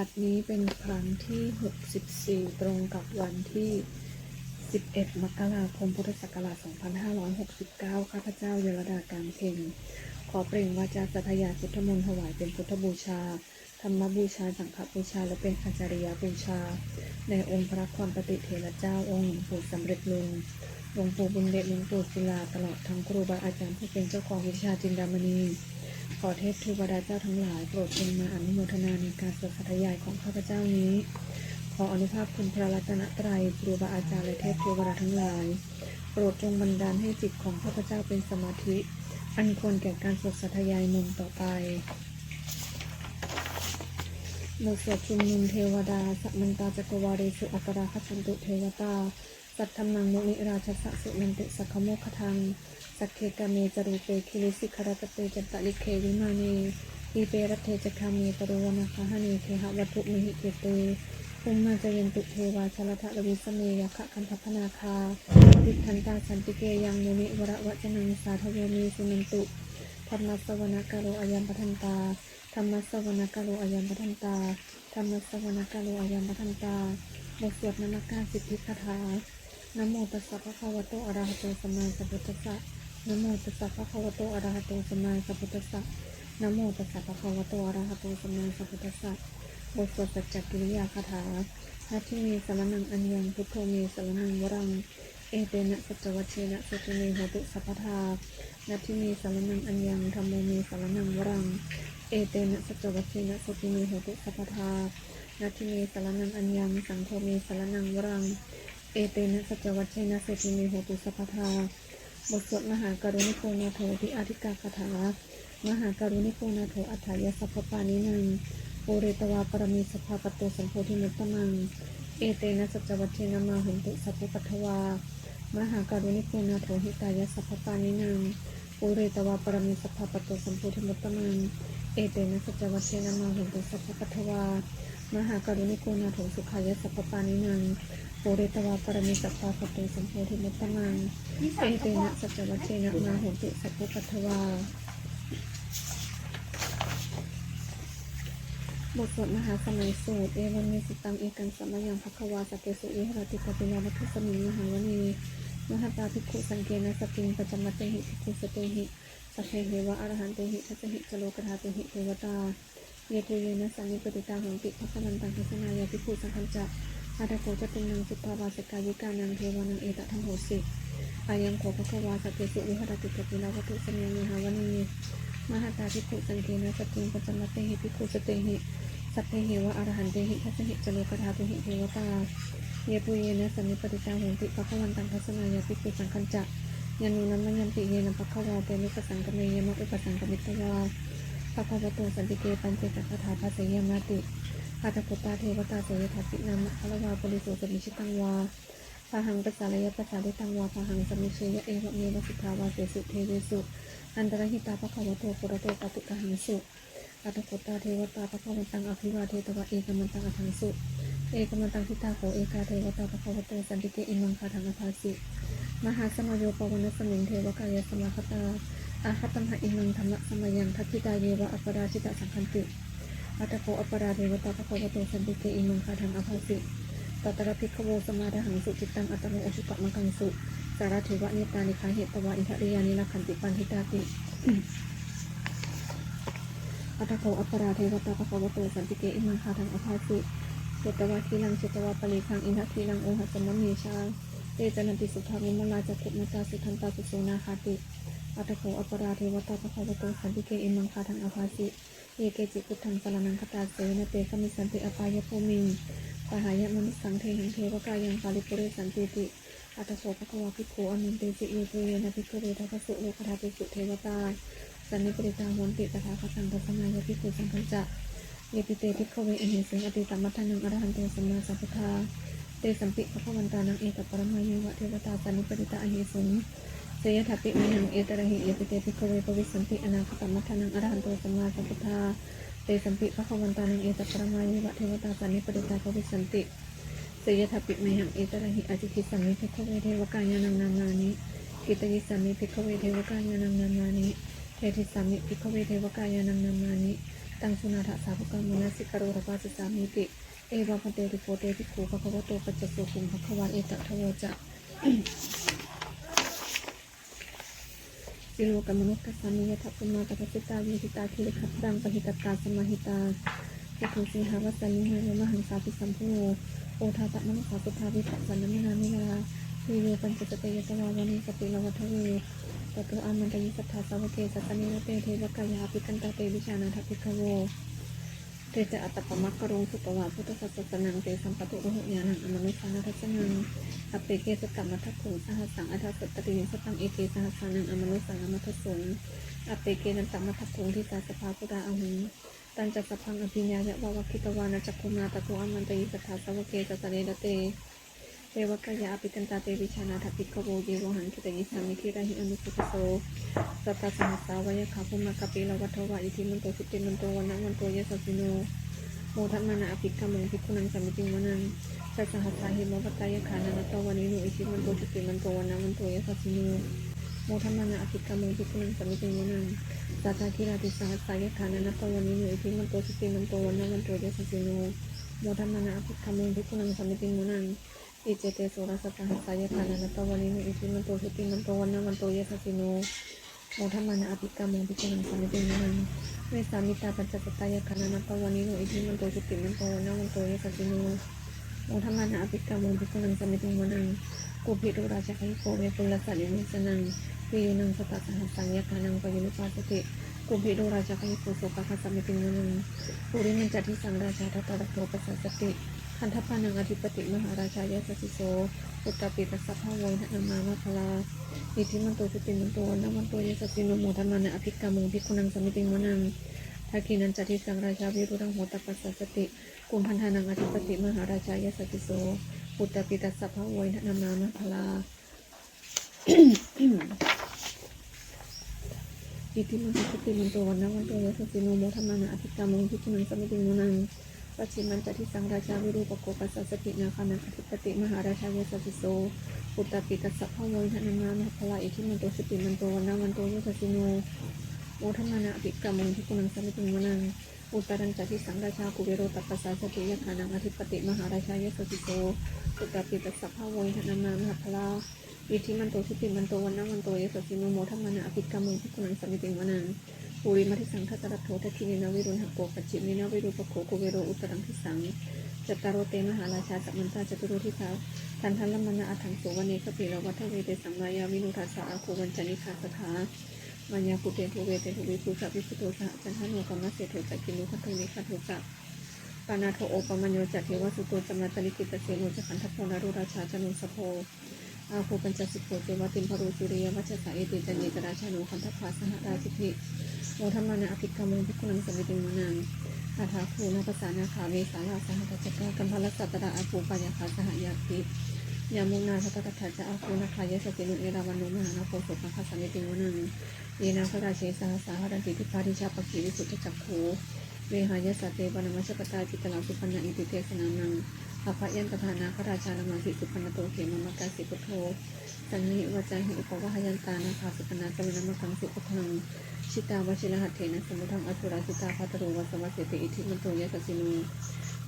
บัดนี้เป็นครั้งที่64ตรงกับวันที่11มกราคมพุทธศักราช2569ข้าพเจ้าเยลดาการเพ็งขอเปล่งวาจาสัตยายพุทธมนต์ถวายเป็นพุทธบูชาธรรมบูชาสังฆบูชาและเป็นอาจาริยบูชาในองค์พระความปฏิเถรเจ้าองค์หลวงปู่สำเร็จลุงหลวงปู่บุญเดชหลวงปู่ศิลาตลอดทั้งครูบาอาจารย์ผู้เป็นเจ้าของวิชาจินดามณีขอเทพเทวดาเจ้าทั้งหลายโปรดจงมาอนุโมทนาในการสวดสัตยายของข้าพเจ้านี้ขออนุภาพคุณพระรัตนตรัยครูบาอาจารย์และเทพเทวดาทั้งหลายโปรดจงบันดาลให้จิตของข้าพเจ้าเป็นสมาธิอันควรแก่การสวดสัตยายมนต์ต่อไปบทสวดชุมนุมเทวดาสัมมันตาจักรวาเรสุอัปราคชันตุเทวตาสัทธมังมุนิราชสสุนันติสักขโมคทังสักเคกาเมจรูเปคิริสิคารตเตจันตลิเควิมานีอีเปรัตเทจคามีปรุวนาคาหานีเคหวัตถุมิหิเกเตภูมิมาจยันตุเทวาชลทะลวิสเมยคะคันทัพนาคาวิทันตาสันติเกยังมุนิวระวจนังสาธเวมีสุนันตุธรรมสวนกาโลอายัมปทันตาธรรมสวนกาโลอายัมปทันตาธรรมสวนกาโลอายัมปทันตาบทสวดนมัสการสิทธิคาถานะโมตัสสะภะคะวะโตอะระหะโตสัมมาสัมพุทธัสสะนะโมตัสสะภะคะวะโตอะระหะโตสัมมาสัมพุทธัสสะนะโมตัสสะภะคะวะโตอะระหะโตสัมมาสัมพุทธัสสะบทสวดสัจจกิริยาคาถานาทิเมสรณังอัญญังพุทโธเมสรณังวรังเอเตนะสัจจวัชเชนะสัจจเมโหตุสัพพทานาทิเมสรณังอัญญังธัมโมเมสรณังวรังเอเตนะสัจจวัชเชนะสัจจเมโหตุสัพพทานาทิเมสรณังอัญญังสังโฆเมสรณังวรังเอเตนะสัจจวัชเชนะสัจจเมโหตุสัพพทาบทสวดมหากรุณิโกนาโถทิอาธิกาคาถามหากรุณิโกนาโถอัฏฐายสัพพปานินังโอเรตวาปรมีสภาปโตสัมโพธิมุตตมังเอเตนะสัจจวัชเชนะมาหุนตุสัพพปัทวามหาการุณิโกนาโถหิตายะสัพพปานินังอุเรตวาปรมิสัพพปโตสัมโพธิมุตตมังเอเตนะสัจจวัชเชนะมาหุนตุสัพพปัทวามหาการุณิโกนาโถสุขายะสัพพปานินังโอเรตวาปรมิสัพพปโตสัมโพธิมุตตมังเอเตนะสัจจวัชเชนะมาหุนตุสัพพปัทวาบทสวดมหาสมัยสูตรเอวันเมสิตังเอกันสัมมายังภควาสเกสุอิหรติกปิลาวัฏสมิงมหาวณีมหาตาภิกขุสังเกนะสติงปัจจมัตเตหิภิกขุสเตหิสัพเพเหวะอรหันเตหิทัสสหิจโลกธาเตหิเทวตาเยตุเยนะสันนิปติตาหังติภัสมันตังทัสนายาภิกขุสังฆัจจะอาตโกจตุนังสุภาวาสกายิกานังเทวานังเอตทังโหสิอายังโขภควาสเกสุอิหรติกปิลาวัฏสมิงมหาวณีมหาตาภิกขุสังเกนะสติงปัจจมัตเตหิภิกขุสเตหิสัพเพเหวะอรหันเตหิทัสสหิจโลกธาเตหิเทวตาเยปุเยนะสันนิปติตาโหติภควันตังทัสนายาภิกขุสังฆัจจะยานุนัมมัญญันติเยนะภควาเตมิปสังกเมยมะอุปสังกมิตวาภควโตสันติเกปัญเจกคาถาภาเสยมาติอาตปุตตาเทวตาเสยทัสสินามะพลวาปริโสสมิชิตังวาพาหังปัสสาลยปัสสาลิตังวาพาหังสมิเชยะเอวะเมวะสิกขาวาเสสุเทเวสุอันตรหิตาภควโตปุระโตปตุกหังสุอาตปุตตาเทวตาภควันตังอภิวาเทตวะเอกมันตังอทังสุเอกมันตังทิตาโขเอกาเทวตาภควโตสันติเกอิมังคาทังอภาสิมหาสมโยปวนะสมิงเทวกายสมาคตาอาคัตัมหะอิมังธรรมะสมยังทัตติตาเยวะอัปปราชิตสังคันติอัตโกอัปปราเทวตาภควโตสันติเกอิมังคาทังอภาสิตัตระภิกขโวสมาดหังสุจิตตังอัตโนอชุกะมังคังสุสารเทวะเนตานิคาเหตวะอิทะริยานิลักขันติปันทิตาติอัตโกอัปปราเทวตาภควโตสันติเกอิมังคาทังอภาสิเจตวะคีลังเจตวะปริคังอินทคีลังโอหัสมะเมชาเตจนันติสุภาวิมลาจักขุมตาสุทันตาสุโสนาคาติอัตโกอัปปราเทวตาภควโตสันติเกอิมังคาทังอภาสิเยเกจิพุทธังสรณังคตาเสนะเตขมิสันติอปายภูมิงปหายะมนุสังเทหังเทวกายังปาลิปุเรสันติติอัตโสภควาภิกขุอนันเตจิเยตุเยนะภิกขุเรทัสสุโลกธาเตสุเทวตาสันนิปติตาโหติตถาคตังทัสนายาภิกขุสังฆัจจะเยปิเตภิกขเวอหิสังอติตัมมัทธังอรหันโตสัมมาสัมพุทธาเตสัมปิภควันตานังเอตปรมายวะเทวตาสันนิปติตาอหิสังเสยทัปปิมหังเอตระหิเยปิเตภิกขเวปวิสันติอนาคตัมมัทธังอรหันโตสัมมาสัมพุทธาเตสัมปิภควันตานังเอตปรมายวะเทวตาสันนิปติตาปวิสันติเสยทัปปิมหังเอตระหิอจิคิสัมมิภิกขเวเทวกายานังนามานิกิตยิสัมมิภิกขเวเทวกายานังนามานิเทติสัมมิภิกขเวเทวกายานังนามานิ ท ตังสุนาถาสาภกามุนาสิกโรรภาสสามิติเอวะปะเตติโกเตติโกภะคะวะโตปัจจสุขุมภควาเอตทะโวจะสิโลกมนุษย์กัสสามิยทัพพุมาตถสิตาวิหิตาคิริขัตตังปหิตตาสมาหิตาจตุสิหาวัสสนิหะมหังสาภิสัมพุโนโอทาตมนุสาสุทาวิปัสสนมินามิลาวิโยปัญจสเตยตวาวานิสติลวัฏเวตตุอามันตยิสัทธาสาวเกสัสนิเตเทวกายาภิกันตาเตวิชานาทภิกขโวเตจะอัตตปมัคครุงสุตวาพุทธสัสสนังเตสัมปตุโรหญาณังอมนุสานาทัสนังอเปเกสกัมมัทถุงสหัสสังอัฏฐสัตติสตังเอเกสหัสสานังอมนุสังอมัทสุงอเปเกนันตมัทถุงทิสาสภาพุทธาอหุงตันจัสพังอภิญญายะวาวคิตวานาจักขุนาตตุอามันตยิสัทธาสาวเกสัสเนเตเทวกายาภิกันตาเตวิชานาทภิกขโวเยโวหันคิตยิสามิทิราหิอนุสุขโสสัตตสหัสสาวายะขาภุมากปิลวัฏวะอิทิมันโตสุติมันโตวันนะมันโตเยสัสสิโนโมทัมมานะอภิกขมังภิกขุนังสัมมิติมนังสัสหัสสาหิมวัตตายะขานันตวันิโนอิทิมันโตสุติมันโตวันนะมันโตเยสัสสิโนโมทัมมานะอภิกขมังภิกขุนังสัมมิติมนังสัทธาคิราติสหัสสายะขานันตวันิโนอิทิมันโตสุติมันโตวันนะมันโตเยสัสสิโนโมทัมมานะอภิกขมังภิกขุนังสัมมิติมนังอิเจเตโสรสัทธาสายะขานันตวันิโนอิทิมันโตสุติมันโตวันนะมันโตเยสัสสิโนโมทัมมานะอภิกขมังภิกขุนังสัมมิติมนังเวสามิตาปัญจสตายะขานันตวันิโนอิทิมันโตสุติมันโตวันนะมันโตเยสัสสิโนโมทัมมานะอภิกขมังภิกขุนังสัมมิติมนังกุภิรุราชกิโกเวปุลสัตยิมิสนังวิโยนังสตสหัสสังยะขานังปยุนิปาสติกุภิรุราชกิโกโสปะคัสสมิติมนังปุริมันจัตถิสังราชาทัตตะโตปัสสสติคันธปานังอธิปติมหาราชายะสัสสิโสอุตตปิตัสสะภะโวนะนามามาพลาอิทิมันโตสุติมันโตนะมันโตเยสัสสิโนโมทัมมานะอภิกขมังภิกขุนังสัมมิติมนังทักขินันจัตถิสังราชาวิรุรังโหตปัสสสติกุมพันธานังอธิปติมหาราชายะสัสสิโสอุตตปิตัสสะภะโวนะนามามาพลาอิทิมันโตสุติมันโตนะมันโตเยสัสสิโนโมทัมมานะอภิกขมังภิกขุนังสัมมิติมนังปัจฉิมันจัตถิสังราชาวิรูปโกปัสสสตินาคานังอธิปติมหาราชายะสัสสิโสอุตตปิตัสสะภะโวนะนามามาพลาอิทิมันโตสุติมันโตนะมันโตเยสัสสิโนโมทัมมานะอภิกขมังภิกขุนังสัมมิติมนังอุตตังจัตถิสังราชากุเวโรตัปปัสสสติยะคานังอธิปติมหาราชายะสัสสิโสอุตตปิตัสสะภะโวนะนามามาพลาอิทิมันโตสุติมันโตนะมันโตเยสัสสิโนโมทัมมานะอภิกขมังภิกขุนังสัมมิติมนังปุริมัทิสังฆตระโถทักขิเนนะวิรุณหโกปัจฉิมินะวิรูปโขกุเวโรอุตรังทิสังจัตตารโรเตมหาราชาสัมมันตาจตุโรทิสาทันทัลลมนะอัฏฐังโสวเนคปิโลวัฏเวเตสัมมายาวินุทัสสะอาโควัญจนิคาสถามัญญาปุเตโทเวเตทุวิปุสะวิสุโตสหจันทโนกัมมะเสโทจักขินุคัตโตนิคัตโทจักปานาโทโอปมัญโยจัตเทวสุโตจัมมาตลิกิตเสโนจัขันทโพนารุราชาจนุสโพอาโคปัญจสิกโขเจวติมพรูสุริยวัชสะเอติจันเนตราชานุคันทภาสหราชิพิโมทัมมานะอภิกขมังภิกขุนังสัมมิติมนังอาถาคูนาภาษานาคาเวสาราสหกัจจกะกัมพลัสสัตตระอาภูปัญญาคาสหยาภิยามุนาทัตตะทัจจะอาคูนาคายะสตินุเอราวันโนมหานาโพโสภคัสสมิติมนังเยนาพระราเชสหสาหรันติทิพาริชาปกิวิสุทธจักขูเวหายะสเตวนามัชกตาจิตลาสุพรรณอิติเทศนานังอภยันตถานาพระราชานามาสิสุพรรณโตเขมมกาสิปุโธสันนิวจาหิอุปวะหยันตานาคาสุพรรณาสวินามกังสิปุทังชิตาวชิลหัตเถนะสมุทังอสุราสิตาภัตโรวัสวัสเสติอิทิมันโตยะสัสสิโน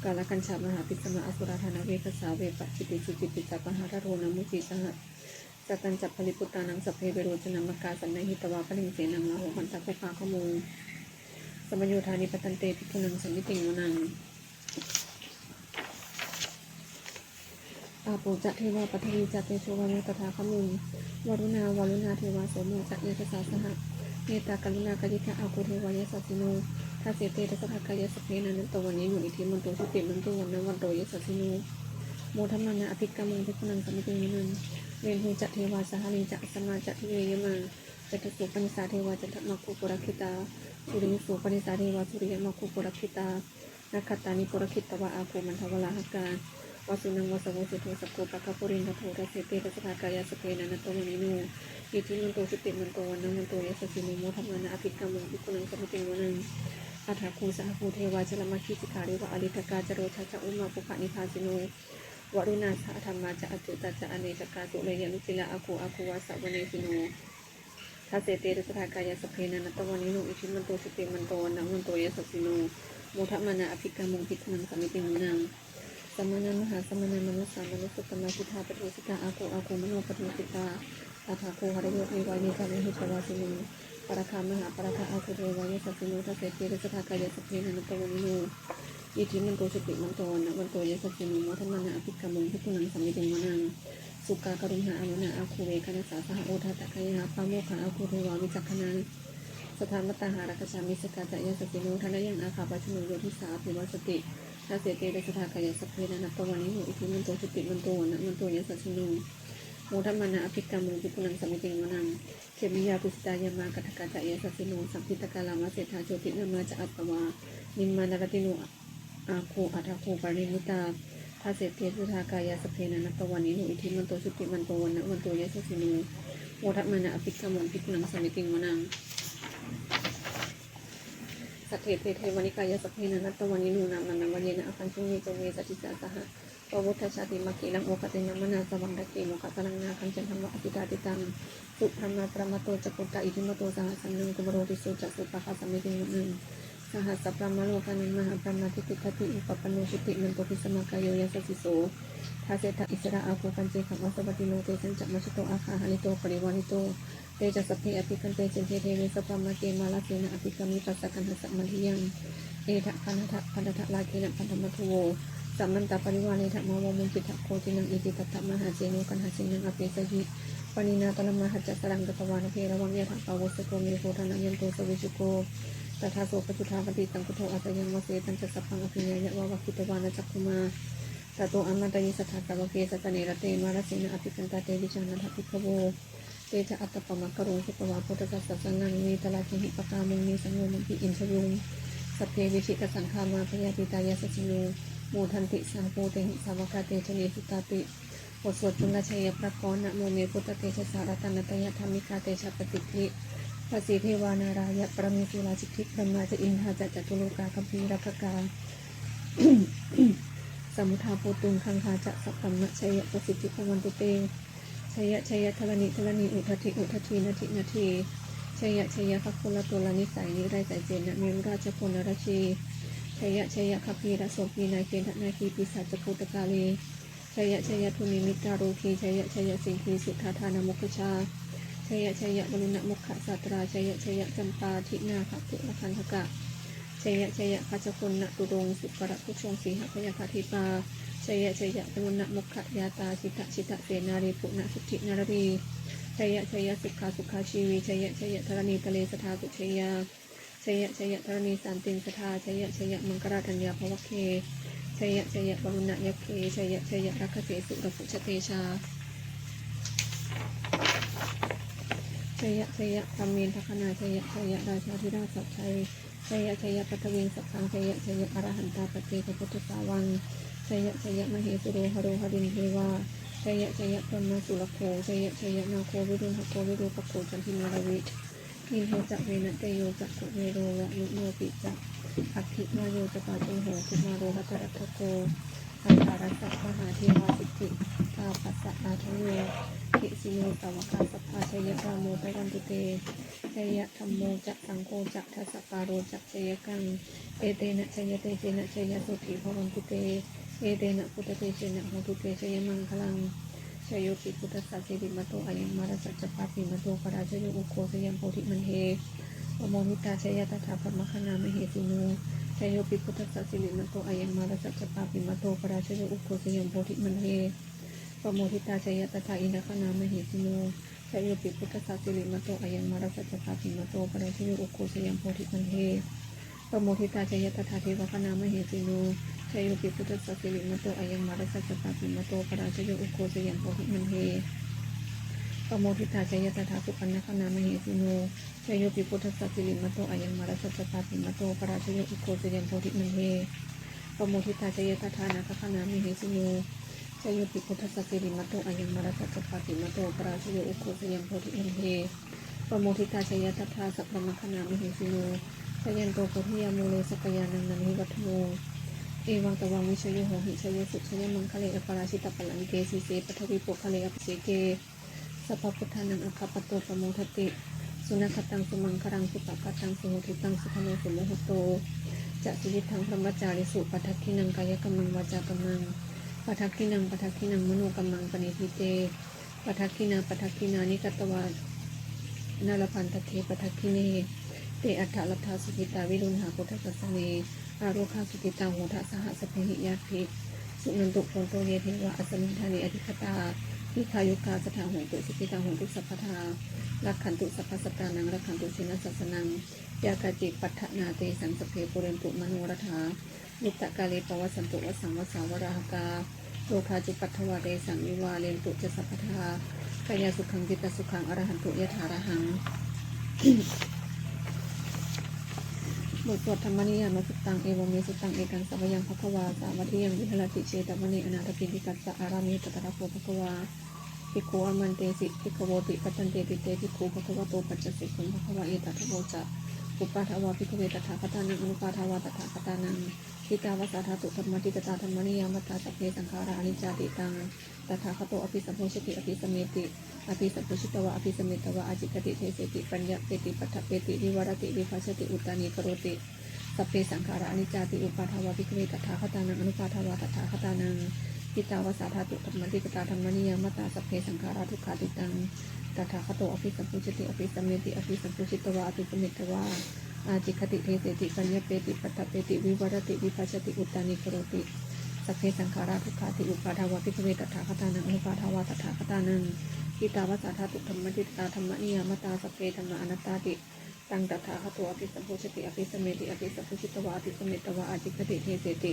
กาลกัญชามหาปิสมะอสุราธนาเวคสาเวปจิติสุจิติจัปหารโรนามุจิสหสตัญจัปผลิปุตตานังสัพเพเวโรจนามกาสันนหิตวาปลิงเสนังละโหมันตัพพะขโมสมัญโยธานิปตันเตภิกขุนังสัมมิติมนังอาปุจะเทวาปฐวีจัตเตโชวานุตถาคมุงวรุณาวรุณาเทวาโสมุจัตเยตสาสหะเมตตากรุณากยิกะอากุเทวายสัสสิโนทัสเสเตทัสสะกายสเพนันตวันนี้หนุอิทิมันโตสุติมันโตวันนะวันโตยสัสสิโนโมทัมมานะอภิกขมังภิกขุนังสัมมิติมนังเวรหูจัตเทวาสหลิจัตสมาจัตทิเวยมาจัตสุปนิสาเทวาจัตมัคคุปุรคิตาสุริสุปนิสาเทวาสุริยมัคคุปุรคิตานักขตานิปุรคิตตวะอาโคมันทวลาหกาวสุนังวสวสุโธสโกปะคะปุรินทโททัสเสเตทัสสะกายสเพนันตวันนี้หนุอิทิมันโตสุติมันโตวันนะมันโตยสัสสิโนโมทัมมานะอภิกขมังภิกขุนังสัมมิติมนังอาถาคูสหภูเทวาจลมัคคิสิการิวะอริตกาจโรชะจะอุมาปุขะนิพาสิโนวรุณาสะธรรมาจะอจุตจะอเนกกาตุเลยยลุจิละอาคูวาสะวเนสิโน ทัสเสเตระสถากายสเพนันตวันนิโนอิชิมันโตสติมันโตนังมันโตยสัสสิโนโมทมานาอภิกรรมงภิกขุนังสมิติมุนังสมณะมหาสมณะมนุสสามนุสตมาสิทธาปฏิสิกาอาโกมโนปฏิสิกาตถาโคหริโยเทวานิกามิหิตวาสิโนปรคามหาปรคาอาโคเทวายสัสสิโนทัสเสเตระสถากายสเพนันตวันนิโนอิชิมันโตสติมันโตนังมันโตยสัสสิโนโมทมานาอภิกรรมงภิกขุนังสมิติมุนังสุกากรุณหาอนุนาอาคูเวคณสาสหโอทาตะกายาปาโมขาอาคูเทวาวิจักขนังสถานมัตตาหารักษามิสกาจายสัสสิโนทนะยังอาคาปัชโนโยทิสาภิวัสติทัสเสเตระสถากายสเพนันตวันนิโนอิทิมันโตสติมันโตนะมันโตยสัสสิโนโมทัมมานะอภิกรรมภิกขุนังสมิติงวนังเขมิยาปุสตายามากัตถกาจายสัสสิโนสัมพิตกาลามะเศธาโชตินามาจะอัปปวานิมมานารติโนอาโคอัฏฐโคปริมุตาทัสเสเตระสถากายสเพนันตวันนิโนอิทิมันโตสติมันโตนะมันโตยสัสสิโนโมทัมมานะอภิกรรมภิกขุนังสมิติงวนังสัทเทเทวนิกายสเพนันตวันนิโนนามันนวเยนะอคันชุเนจเวสัจจิสาสหะปวุฒชาติมัคคีลังโอคติยมนาสวังดะเกโมคตลังนาคันจันธรรมอภิตาติตังสุธรรมประมโตจักขุตาอิทิมโตสหสันนึงกุมโรติโสจักสุปะคาสมิติงนึงสหัสประมาโลกานังมหาปรมาทิติคติอุปปันโนชิติมันโตปิสมากายโยยัสสิโสทาเสตอิสระอาโคปัญเจขังวัสวัติโนเตสัญจักมัชโตอาคาหาลิโตปริวานิโตเตจัสสเพอภิกันเตเจนเทเทเวสปรมาเกมาลาเสนะอภิกามิปัสสะกันหัสสะมัทิยังเอทะคันทะพันทะลาเกนะพันธมัทโวสัมมันตาปริวานิทะมาวมุปิทะโคตินังอิติตัตตะมหาเจโนกันหาเจนังอเปสหิปณินาตละมหาจัสสังกตวานเพระวังยะถะปาวสโกเมโคทานังยันโตสวิชุโกตถาโสปจุธาปฏิตังกุโทอัตยังวเสตังจัสสะพังอภิญญะวะวะคิตวานจักขุมาตโตอมันตยิสัทธะกะวะเกสัตเนระเตมาราเสนะอภิกันตาเตวิชานะทัพพิภโวเตจะอัตตปะมะกะโรสุปวาโพธิสัสสะสังนังมีตลาคิหิปะกามุงมีสังโฆมังปิอินทยุงสัพเพวิชิตสังฆามาพยาติตายาสสิโนโมทันติสาโพเตหิสาวกาเตชเนสุตาติบทสวดจุลชัยพระกรนะโมเมพุทธเตชะสารตนตยธรรมิกาเตชะปฏิทิภาษีเทวานารายะปรมิสุราชิกิพระมาจะอินทาจะจตุโลกาคัมภีรักกา สมุทาโพตุงคังคาจะสัพพัมมะชัยประสิทธิพวันตุเตชัยทรณีอุทธีนาทีชัยคัคคุลตุลานิสัยนิไรสายเจนะเมรุราชพลราชีชัยคัพพีระโสพีนาเกณฑนาคีปิศาจกุตกาลีชัยทุนิมิตาโรคีชัยสิงคีสุทธาธานมุขชาชัยบรุณมุขสัตราชัยจำปาทินาขตุลคันธกะชัยคัจคุณณตุรงสุประพุชงสีหพยาคาธิปาชัยบรุณมุขยาตาชิตะเสนารีปุณสุทธินารวีชัยสุขาชีวีชัยธรณีทะเลสถาสุชัยชัยธรณีสันติงสถาชัยมังกราธัญญาภวเคชัยบรุณยเคชัยรักเสสุรภุชเตชาชัยธรรมีนทคนาชัยราชาธิราชสัพชัยชัยปัตวิงสัพพังชัยอรหันตาปเจกพุทธสาวังชัยมเหสุโรหโรหรินเทวาชัยพรหมสุรโคชัยนาโควิรุณหโควิรูปโคจันทินารวินิโหจักเวนะเตโยจักขุเวโรวะนุโนปิจักอัคคิมาโยจปาจุโหคุมาโรหัตระทโกอันตารัสสะมหาเทวาสิทธิตาปัสสะอาทโยกิสิโยสาวกาสัพพาชัยรามโมตวันตุเตชัยธรรมโมจักสังโฆจักทัสสะปาโรจักชัยกังเอเตนะชัยเตเจนะชัยสุขีภวันตุเตเอเตนะพุทธเตเจนะโหตุเตชัยมังคลังชัยโยปิพุทธสัจสิริมโตอายังมารัสสัจจปาปิมโตปราชโยอุโคสยังโพธิมันเฮปโมนิตาชัยตถาปมคณามเหสิโนชัยโยปิพุทธสัจสิริมโตอายังมารัสสัจจปาปิมโตปราชโยอุโคสยังโพธิมันเฮปโมทิตาชัยตถาอินทคณามเหสิโนชัยโยปิพุทธสัจสิริมโตอายังมารัสสัจจปาปิมโตปราชโยอุโคสยังโพธิมันเฮปโมทิตาชัยตถาเทวคณามเหสิโนชัยโยปิพุทธสัจสิริมโตอายังมารัสสัจจปาปิมโตปราชโยอุโคสยังโพธิมันเฮปโมทิตาชัยตถาสุปันนคณามเหสิโนชัยโยปิพุทธสัจสิริมโตอายังมารัสสัจจปาปิมโตปราชโยอุโคสยังโพธิมันเฮปโมทิตาชัยตถานาคณามเหสิโนชัยโยปิพุทธสัจสิริมโตอายังมารัสสัจจปาปิมโตปราชโยอุโคสยังโพธิมันเฮปโมทิตาชัยตถาสัพพมคณามเหสิโนชัยยันโตโพธิยามูเลสกยานังนันหิวัฒโนเอวังตวังวิชโยโหหิชัยสุชัยมังคะเลอปราชิตปลังเกสีเสปทวิปุคะเลอภิเสเกสัพพพุทธานังอัคคปโตปโมทติ สุนัขตังสุมังครังสุปปตังสุโหติตังสุขโนสุโมหโตจะสิริทังพรหมจาริสุปัฏฐกินังกายกัมมังวาจากัมมังปัฏฐกินังมโนกัมมังปณิทิเตปัฏฐกินานิกัตตวานารพันตเทปัฏฐกิเนเตอัฏฐลัทธาสุกิตาวิรุณหาพุทธกัสสเนอาโรคาสุกิตังโหทะสหสเพหิยาภิสุนันตุโพนโตเยเทวะอัสมิธานิอธิคตาวิคายุกาสถาหงตุสุกิตังหงตุสัพพทาลักขันตุสัพพสตานังลักขันตุชินัสสนังยากาจิปัฏฐนาเตสังสเพปุเรนตุมโนรถานิตตะกาเลปวัสสันตุวสังวสาวราหกาโลคาจุปัฏฐวาเตสังวิวาเลนตุจะสัพพทากายสุขังจิตตสุขังอรหันตุยถาระหัง บทสวดธรรมนิยามสุตตังเอวเมสุตตังเอกังสัพยังภควาสาวัติยังวิหรติเชตมณีอนาถปิณิกัสสะอารามิตตระโพภควาภิกขุอมันเตสิภิกขโวติปัจจันเตติเตภิกขุภควโตปัจจสิกขุภควาเอตัทโวจะอุปาทวาภิกขเวตถาคตานังอนุปาทวาตถาคตานังทิตาวสาธาตุธรรมติตตาธรรมนิยามตาสัพเพสังขารานิจจติตังตถาคโตอภิสัมโพชติอภิสเมติอภิสัพพุชิตวะอภิสเมตวะอาจิกติเทเสติปัญญาเปติปัฏฐเปติวิวรติวิภัชติอุตตานิกโรติสัพเพสังขารานิจจติอุปาทวาภิกขเวตถาคตานังอนุปาทวาตถาคตานังทิตาวสาธาตุธรรมติตตาธรรมนิยามตาสัพเพสังขาราทุกขาติตังตถาคโตอภิสัมพุชติอภิสเมติอภิสัพพุชิตวะอภิสเมตวะอาจิคติเทเสติปัญญเปติปัฏฐเปติวิวรติวิภัชติอุตตานิกโรติสัพเพสังขาราทุกขาติอุปาทวาภิกขเวตถาคตานังอนุปาทวาตถาคตานังทิตาวสาธาตุธรรมติตตาธรรมนิยามตาสัพเพธรรมอนัตตาติตังตถาคโตอภิสัมโพชติอภิสเมติอภิสัพพุชิตวะอภิสเมตวะอาจิคติเทเสติ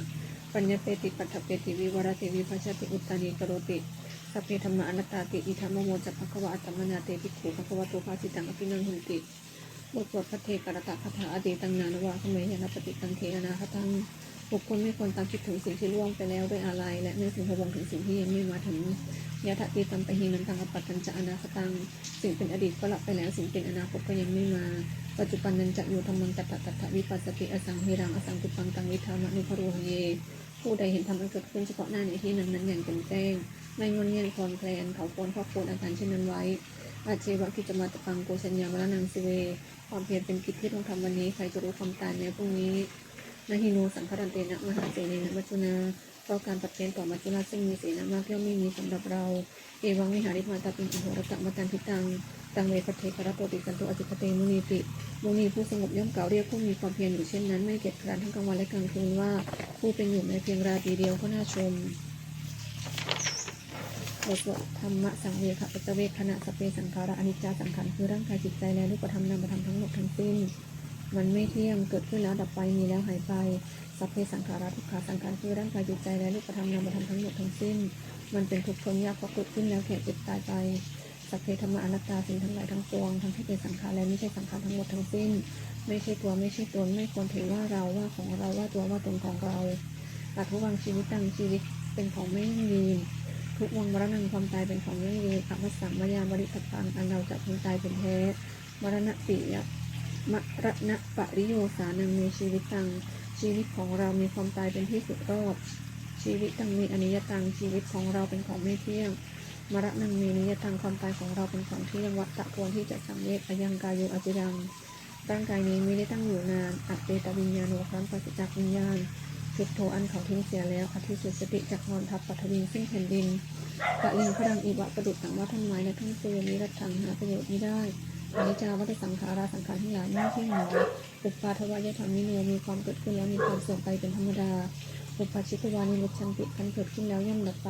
ปัญญเปติปัฏฐเปติวิวรติวิภัชติอุตตานิกโรติสัพเพธรรมอนัตตาติอิทัมโมจักภควะอัตตมนาเตภิกขุภควโตภาสิตังอภินังหุนติบทสวดพระเทกรตะคาถาอดีตังนานวะขเมยนปฏิตังเทอนาคตังบุคคลไม่ควรตามคิดถึงสิ่งที่ล่วงไปแล้วด้วยอะไรและไม่ถึงพวงถึงสิ่งที่ยังไม่มาถึงยะถะติตัมปะหินันตังอปัตตัญจะอนาคตังสิ่งเป็นอดีตก็ละไปแล้วสิ่งเป็นอนาคตก็ยังไม่มาปัจจุบันนันจะอยู่ธรรมังตัตตะตัตถะวิปัสสติอสังหิรังอสังตุปังตังวิธามะนุภโรหเยผู้ใดเห็นธรรมอันเกิดขึ้นเฉพาะหน้าในที่นั้นอย่างแจ่มแจ้งไม่งอนแง่งคลอนแคลนเขาควรครอบควรอาการเช่นนั้นไว้อาเจวะกิจมาตปังโกชัญญามรณังสิเวความเพียรเป็นกิจที่ต้องทำวันนี้ใครจะรู้ความตายในพรุ่งนี้นาฮิโนสังฆรันเตนะมหาเสนีนะมัจจุนาเพราะการปัดเปลี่ยนต่อมัจจุราชซึ่งมีเสนามากย่อมไม่มีสำหรับเราเอวังวิหาริมาตาปินอโหรตะมาตันทิตังตังเวปเทกระโตติกันโตอจิคเตมุนีติมุนีผู้สงบย่อมเก่าเรียกผู้มีความเพียรอยู่เช่นนั้นไม่เกียจคร้านทั้งกลางวันและกลางคืนว่าผู้เป็นอยู่ในเพียงราตรีเดียวก็น่าชมบทสวดธรรมะสังเวคะปัจเวคขณะสเปสังขาระอนิจจาสังขารคือร่างกายจิตใจและรูปธรรมนามธรรมทั้งหมดทั้งสิ้นมันไม่เที่ยงเกิดขึ้นแล้วดับไปมีแล้วหายไปสัพเพสังขาระทุกขาสังขารคือร่างกายจิตใจและรูปธรรมนามธรรมทั้งหมดทั้งสิ้นมันเป็นทุกข์ทนยากเพราะเกิดขึ้นแล้วแก่เจ็บตายไปสัพเพธรรมะอนัตตาสิ่งทั้งหลายทั้งปวงทั้งที่เป็นสังขารและไม่ใช่สังขารทั้งหมดทั้งสิ้นไม่ใช่ตัวไม่ใช่ตนไม่ควรถือว่าเราว่าของเราว่าตัวว่าตนของเราตัดทุกวังชีวิตตั้งชีวิตเป็นของไม่ยั่งยืนทุกวังมรณะความตายเป็นของยั่งยืนขับมัสสังมายาบริสัทธังอันเราจะพึงตายเป็นแท้มรณะปิยะมรณะปริโยสานังในชีวิตตังชีวิตของเรามีความตายเป็นที่สุดรอบชีวิตตังมีอนิยตังชีวิตของเราเป็นของไม่เที่ยงมรณะมีนิยตังความตายของเราเป็นของที่ยังวัฏฏะควรที่จะสังเวชอยังกายโยอจิรังร่างกายนี้ไม่ได้ตั้งอยู่นานอัตเตตวิญญาณโนครั้งปราศจากวิญญาณทุกโทอันเขาทิ้งเสียแล้วอธิสุสติจากนอนทับปัทวิงซึ่งแผ่นดินกะลิงพดังอีวะประดุจต่างว่าท่านไม้และท่านเซนิรัตถังหาประโยชน์ไม่ได้อนิจจาวัฏสังขาราสังขารทั้งหลายไม่เที่ยงหนออุปาทวายธรรมนิโนมีความเกิดขึ้นแล้วมีความเสื่อมไปเป็นธรรมดาอุปาชิตวานิมุตชันติคันเกิดขึ้นแล้วย่อมดับไป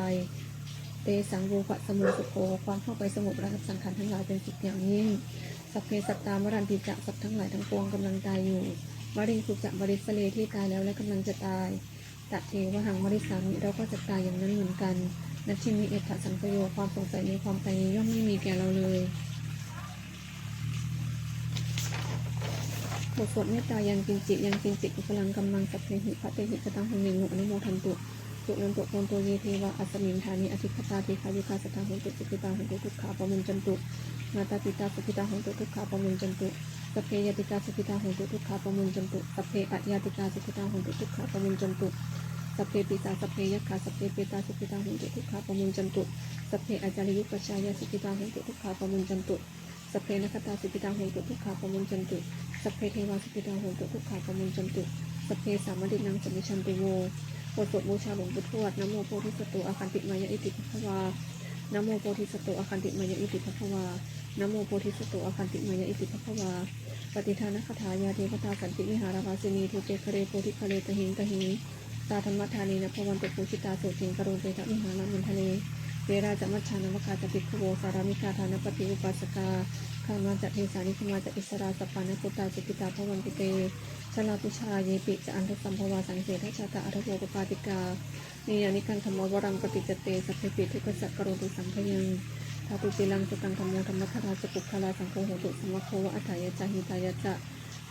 เตสังโวปะสมุสุโขความเข้าไปสงบระงับสังขารทั้งหลายเป็นสุขอย่างยิ่งสัพเพสัตตามรันติจะสัตว์ทั้งหลายทั้งปวงกำลังตายอยู่มริสุจะบริสเลที่ตายแล้วและกำลังจะตายตะเทวหังมริสามิเราก็จะตายอย่างนั้นเหมือนกันนัชชิมิเอถสังกโยความสงสัยในความตายย่อมไม่มีแก่เราเลยบทสวดเมตตายังกินจิอุปลังกำลังสัพเพหิพระเตหิกตังหุเมนุอนุโมทันตุสุนันตุโกนโตเยเทวะอัสมินธานิอธิคตาเทคายุคาสตาหุนตุสุขิตาหุนตุทุกขาปมุญจันตุมาตาปิตาสุขิตาหุนตุทุกขาปมุญจันตุสัพเพยติกาสุขิตาหุนตุทุกขาปมุญจันตุสัพเพอัจญาติกาสุขิตาหุนตุทุกขาปมุญจันตุสัพเพปิตาสัพเพยัคขาสัพเพเปตาสุขิตาหุนตุทุกขาปมุญจันตุสัพเพอาจาริยุปชายาสุขิตาหุนตุทุกขาปมุญจันตุ สัพเพนัคตาสิปิตาโหตุทุกขาปมุญจันตุสัพเพเทวาสิปิตาโหตุทุกขาปมุญจันตุสัพเพสามดินังสมิชันติโวบทสวดบูชาหลวงปู่ทวดนะโมโพธิสัตว์อาคันติมายะอิติภควานะโมโพธิสัตว์อาคันติมายะอิติภควานะโมโพธิสัตว์อาคันติมายะอิติภควาปฏิทานคถายาเทวตาสันติวิหารวาสินีทูเปคะเรโพธิคะเรตหิงตหิงตาธรรมธานีนะพวันตุปูชิตาโสจิงกรุณเตทะวิหารมินทะเลเวราจมัชฌานวกาจปิกขโวสารามิกาทานปฏิอุปัสสกาข้ามาจะเทสานิขมาจะอิสราสปานกุตาจิกิตาพวันติเตชลาปิชาเยปิจะอันทสัมภวาสังเสทชาตาอัทโวปปาติกาเนียนิกังธรรมวรังปฏิจเตสัพเพปิทุกขสักกโรตุสังขยังทาตุติลังสุตังธรรมโมธรรมคาราสปุคลาสังโฆโหตุสมะโควะอัฏฐายะจาหิตายะจะ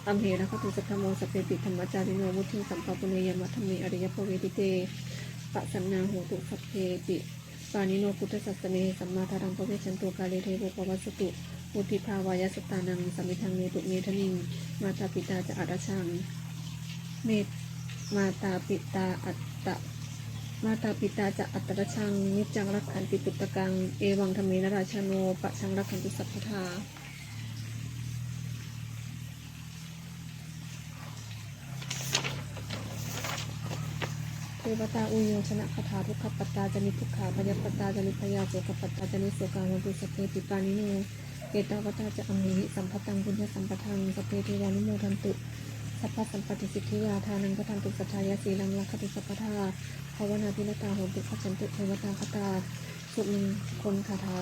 อัมเหระคตุสัพพโมสัพเพปิธรรมจาริโนมุทิงสัมปปุเนยมัทเมอริยภเวติเตปะสันนาโหตุสัพเพปิปานิโนพุทธสัสเนสัมมาทารังปเวชันตุกาเลเทโวปวัสสตุมุทิภาวายสตานังสมิทังเมตุเมทนิงมาตาปิตาจะอัตชังเมตมาตาปิตาอัตตะมาตาปิตาจะอัตตชังนิจจังรักขันติปุตตะกังเอวังธรรมเนราชโนปะชังรักขันติสัพพทาเทวตาอุโยชนะคาถาทุกขปัตตาจนิทุกขาพยปัตตาจนิพยาโสกปัตตาจนิโสกาวันตุสเพปิปานิโนเกตาวตาจะอมิหิสัมภตังบุญญสัมปทังสเพเทวานุโมทันตุสัพพสัมปติสิทธิยาทานังกทันตุสัทธายาสีลังลักขติสัพพทาภาวนาพิรตาโหตุขจันตุเทวตาคตาสุมิงคนคาถา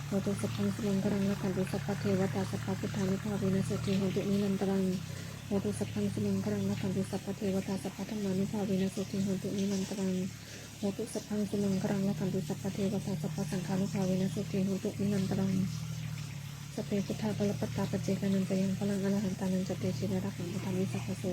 โหตุสัพพังสมังกรังลักขันตุสัพพเทวตาสัพพพุทธานุภาเวนะเสติโหตุนิรันตรังโหตุสัพพังสมังกรังลักขันตุสัพพเทวตาสัพพธรรมานุภาเวนะเสติโหตุนิรันตรังโหตุสัพพังสมังกรังลักขันตุสัพพเทวตาสัพพสังฆานุภาเวนะเสติโหตุนิรันตรังสเปพุทธาปรปัตตาปเจกานันจะยังพลังอรหันตานันจะเตชินรักขังพุทธามิสัพพโส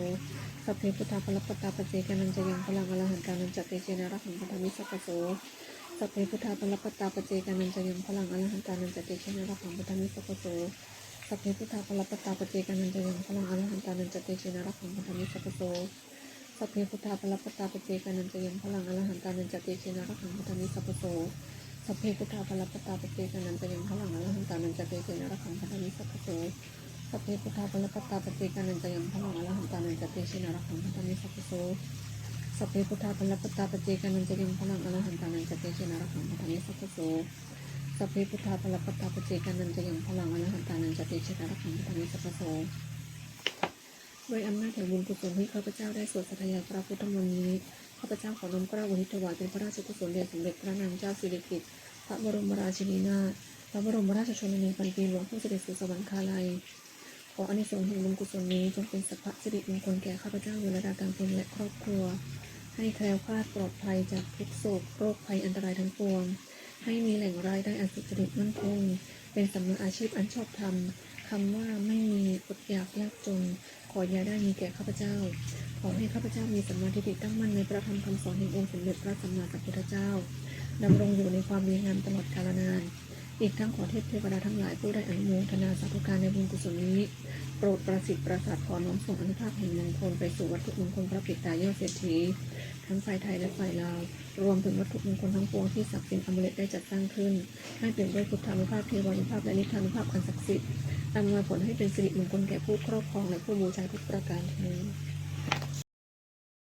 สเปพุทธาปรปัตตาปเจกานันจะยังพลังอรหันตานันจะเตชินรักขังพุทธามิสัพพโสสเปพุทธาปรปัตตาปเจกานันจะยังพลังอรหันตานันจะเตชินรักขังพุทธามิสัพพโสสเปพุทธาปรปัตตาปเจกานันจะยังพลังอรหันตานันจะเตชินรักขังพุทธามิสัพพโสสเพพุทธาปรปัตตาปเจกานันจะยังพลังอรหันตานันจะเตชินรักขังพุทธามิสัพพโสสัพเพพุทธาปรปัตตาปเจกานันจะยังพลังอรหันตานันจะเตชินรักขังพุทธามิสัพพโสสัพเพพุทธาปรปัตตาปเจกานันจะยังพลังอรหันตานันจะเตชินรักขังพุทธามิสัพพโสสัพเพพุทธาปรปัตตาปเจกานันจะยังพลังอรหันตานันจะเตชินรักขังพุทธามิสัพพโสสัพเพพุทธาปรปัตตาปเจกานันจะยังพลังอรหันตานันจะเตชินรักขังพุทธามิสัพพโสด้วยอำนาจแห่งบุญกุศลที่ข้าพเจ้าได้สวดสัตยาพระพุทธมนต์นี้ข้าพเจ้าขอน้อมเกล้าอุทิศถวายเป็นพระราชกุศลแด่สมเด็จพระนางเจ้าสิริกิติ์พระบรมราชินีนาถพระบรมราชชนนีพันปีหลวงผู้เสด็จสู่สวรรคาลัยขออานิสงส์แห่งบุญกุศลนี้จงเป็นสัพพะสิริมงคลแก่ข้าพเจ้าเวลาการเป็นและครอบครัวให้แคล้วคลาดปลอดภัยจากทุกโศกโรคภัยอันตรายทั้งปวงให้มีแหล่งรายได้อันสุจริตมั่นคงเป็นสำนักอาชีพอันชอบธรรมคำว่าไม่มีอดอยากยากจนขออย่าได้มีแก่ข้าพเจ้าขอให้ข้าพเจ้ามีสัมมาทิฏฐิตั้งมั่นในพระธรรมคำสอนแห่งองค์สมเด็จพระสัมมาสัมพุทธเจ้าดำรงอยู่ในความดีงามตลอดกาลนานอีกทั้งขอเทพเทวดาทั้งหลายผู้ได้อนุโมทนาสาธุการในบุญกุศลนี้โปรดประสิทธิ์ประสาทขอน้อมส่งอนุภาพแห่งมงคลไปสู่วัตถุมงคลพระปิตายอดเศรษฐีทั้งฝ่ายไทยและฝ่ายลาวรวมถึงวัตถุมงคลทั้งปวงที่ศักดิ์สิทธิ์อมฤตได้จัดสร้างขึ้นให้เป็นด้วยพุทธานุภาพเทวานุภาพและนิพพานุภาพอันศักดิ์สิทธิ์อำนวยผลให้เป็นสิริมงคลแก่ผู้ครอบครองและผู้บูชาทุกประการเทอญ